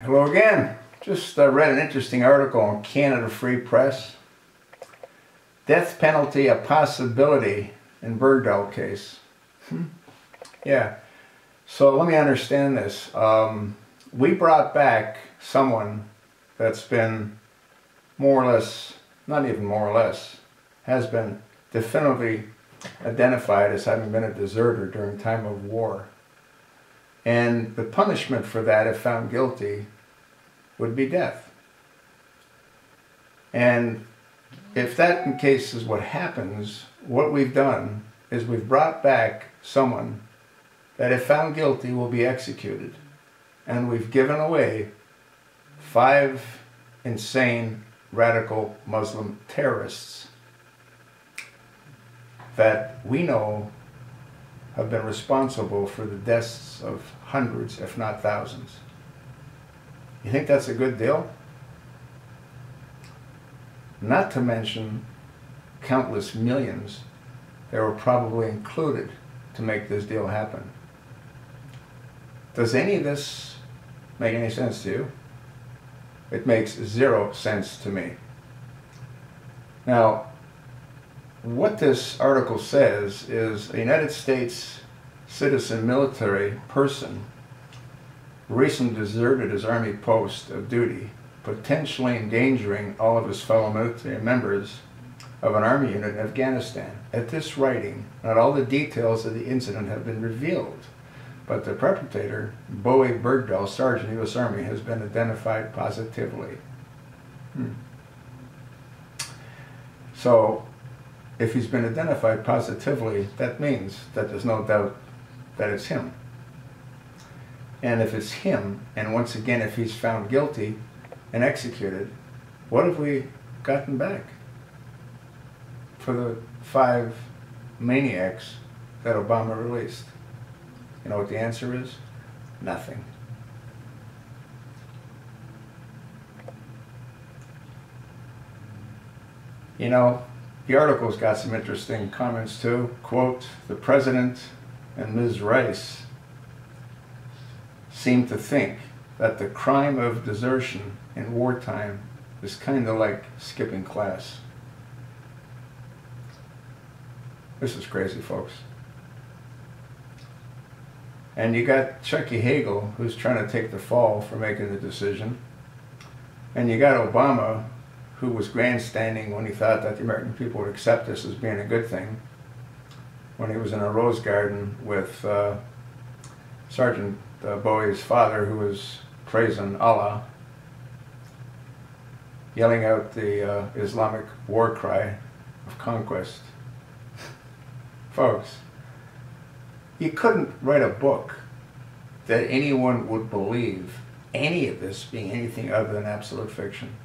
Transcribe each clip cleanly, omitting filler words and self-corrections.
Hello again. Just read an interesting article on Canada Free Press. Death penalty a possibility in Bergdahl case. Yeah. So let me understand this. We brought back someone that's been more or less, not even more or less, has been definitively identified as having been a deserter during time of war. And the punishment for that, if found guilty, would be death. And if that in case is what happens, what we've done is we've brought back someone that if found guilty will be executed. And we've given away 5 insane radical Muslim terrorists that we know have been responsible for the deaths of hundreds, if not thousands. You think that's a good deal? Not to mention countless millions that were probably included to make this deal happen. Does any of this make any sense to you? It makes 0 sense to me. Now, what this article says is a United States citizen military person recently deserted his army post of duty, potentially endangering all of his fellow military members of an army unit in Afghanistan. At this writing, not all the details of the incident have been revealed, but the perpetrator, Bergdahl, Sergeant U.S. Army, has been identified positively. So, if he's been identified positively, that means that there's no doubt that it's him. And if it's him, and once again, if he's found guilty and executed, what have we gotten back for the 5 maniacs that Obama released? You know what the answer is? Nothing. You know, the article's got some interesting comments too. Quote, the president and Ms. Rice seem to think that the crime of desertion in wartime is kind of like skipping class. This is crazy, folks. And you got Chucky Hagel, who's trying to take the fall for making the decision. And you got Obama, who was grandstanding when he thought that the American people would accept this as being a good thing, when he was in a rose garden with Sergeant Bowie's father, who was praising Allah, yelling out the Islamic war cry of conquest. Folks, you couldn't write a book that anyone would believe any of this being anything other than absolute fiction.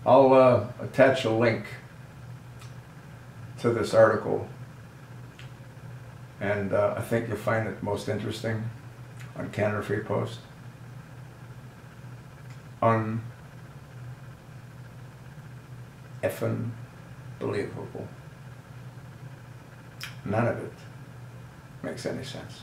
I'll attach a link to this article, and I think you'll find it most interesting on Canada Free Post. Effing believable. None of it makes any sense.